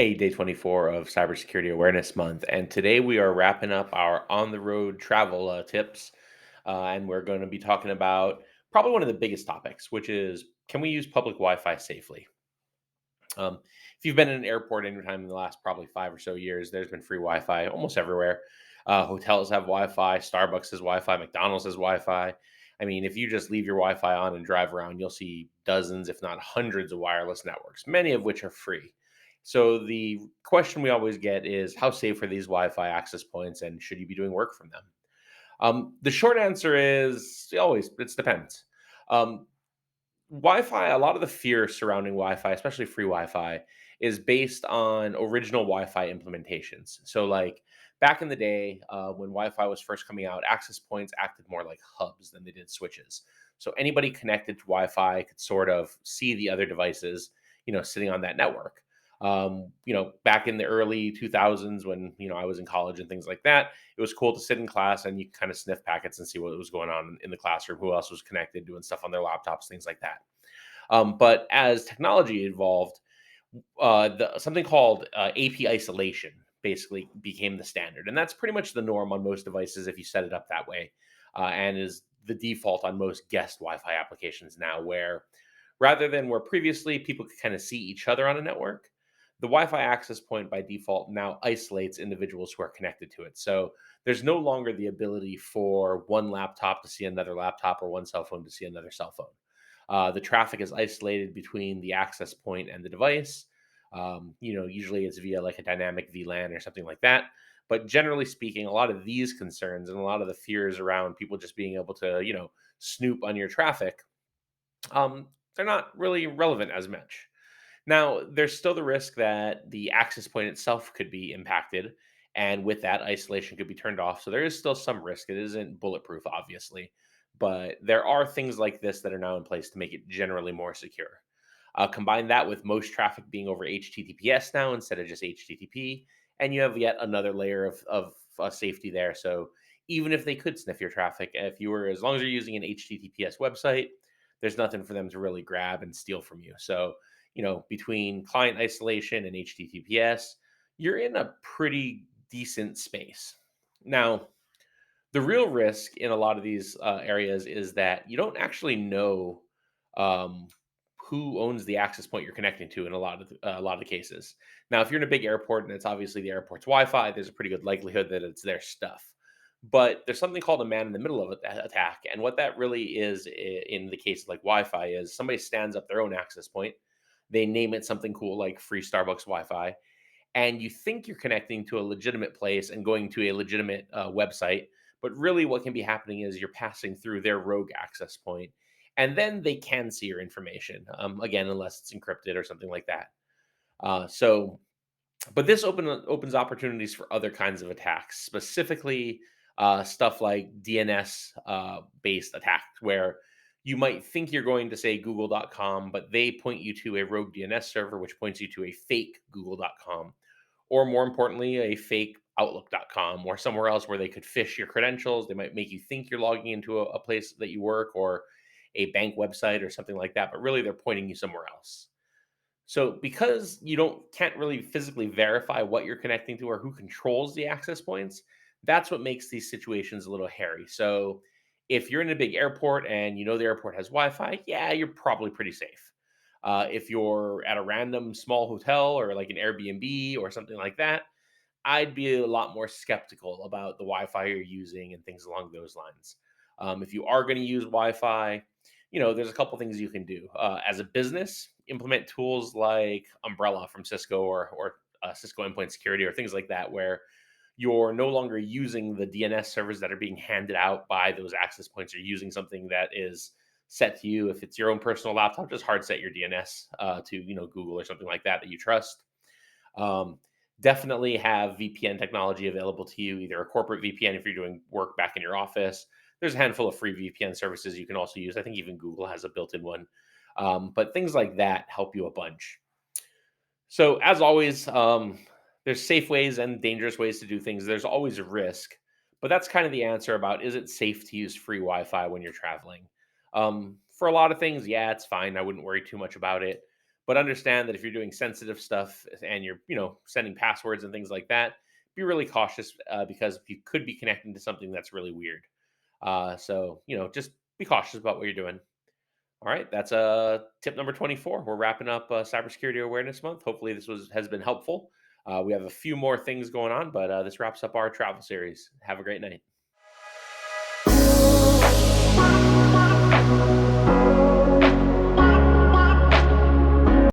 Hey, day 24 of Cybersecurity Awareness Month. And today we are wrapping up our on the road travel tips. And we're going to be talking about probably one of the biggest topics, which is can we use public Wi Fi safely? If you've been in an airport anytime in the last probably 5 or so years, there's been free Wi Fi almost everywhere. Hotels have Wi Fi, Starbucks has Wi Fi, McDonald's has Wi Fi. I mean, if you just leave your Wi Fi on and drive around, you'll see dozens, if not hundreds, of wireless networks, many of which are free. So the question we always get is how safe are these Wi-Fi access points, and should you be doing work from them? The short answer is always it depends. Um, Wi-Fi, a lot of the fear surrounding Wi-Fi, especially free Wi-Fi, is based on original Wi-Fi implementations. So, like back in the day, when Wi-Fi was first coming out, access points acted more like hubs than they did switches. So anybody connected to Wi-Fi could sort of see the other devices, sitting on that network. Back in the early 2000s, when I was in college and things like that, it was cool to sit in class and you kind of sniff packets and see what was going on in the classroom, who else was connected, doing stuff on their laptops, things like that. But as technology evolved, something called AP isolation basically became the standard, and that's pretty much the norm on most devices if you set it up that way, and is the default on most guest Wi-Fi applications now. Where rather than where previously people could kind of see each other on a network, the Wi-Fi access point by default now isolates individuals who are connected to it. So there's no longer the ability for one laptop to see another laptop or one cell phone to see another cell phone. The traffic is isolated between the access point and the device. Usually it's via like a dynamic VLAN or something like that. But generally speaking, a lot of these concerns and a lot of the fears around people just being able to, snoop on your traffic, they're not really relevant as much. Now, there's still the risk that the access point itself could be impacted, and with that, isolation could be turned off. So there is still some risk. It isn't bulletproof, obviously, but there are things like this that are now in place to make it generally more secure. Combine that with most traffic being over HTTPS now instead of just HTTP, and you have yet another layer of safety there. So even if they could sniff your traffic, if you were, as long as you're using an HTTPS website, there's nothing for them to really grab and steal from you. So between client isolation and HTTPS, you're in a pretty decent space. Now, the real risk in a lot of these areas is that you don't actually know um, who owns the access point you're connecting to in a lot of the cases. Now, if you're in a big airport and it's obviously the airport's Wi-Fi, there's a pretty good likelihood that it's their stuff. But there's something called a man in the middle of attack, and what that really is in the case of like Wi-Fi is somebody stands up their own access point. They name it something cool like free Starbucks Wi-Fi, and you think you're connecting to a legitimate place and going to a legitimate website, but really what can be happening is you're passing through their rogue access point, and then they can see your information, again, unless it's encrypted or something like that. But this opens opportunities for other kinds of attacks, specifically stuff like DNS based attacks, where you might think you're going to say google.com, but they point you to a rogue DNS server, which points you to a fake google.com, or more importantly, a fake outlook.com, or somewhere else where they could phish your credentials. They might make you think you're logging into a place that you work or a bank website or something like that, but really they're pointing you somewhere else. So because you can't really physically verify what you're connecting to or who controls the access points, that's what makes these situations a little hairy. So if you're in a big airport and you know the airport has Wi-Fi, yeah, you're probably pretty safe. If you're at a random small hotel or like an Airbnb or something like that, I'd be a lot more skeptical about the Wi-Fi you're using and things along those lines. If you are going to use Wi-Fi, there's a couple things you can do. As a business, implement tools like Umbrella from Cisco or Cisco Endpoint Security or things like that, where you're no longer using the DNS servers that are being handed out by those access points. You're using something that is set to you. If it's your own personal laptop, just hard set your DNS to Google or something like that you trust. Um, Definitely have VPN technology available to you, either a corporate VPN if you're doing work back in your office. There's a handful of free VPN services you can also use. I think even Google has a built-in one. But things like that help you a bunch. So as always, there's safe ways and dangerous ways to do things. There's always a risk, but that's kind of the answer about is it safe to use free Wi-Fi when you're traveling? For a lot of things, yeah, it's fine. I wouldn't worry too much about it. but understand that if you're doing sensitive stuff and you're, sending passwords and things like that, be really cautious because you could be connecting to something that's really weird. So, just be cautious about what you're doing. All right, that's tip number 24. We're wrapping up Cybersecurity Awareness Month. Hopefully, this has been helpful. We have a few more things going on, but this wraps up our travel series. Have a great night.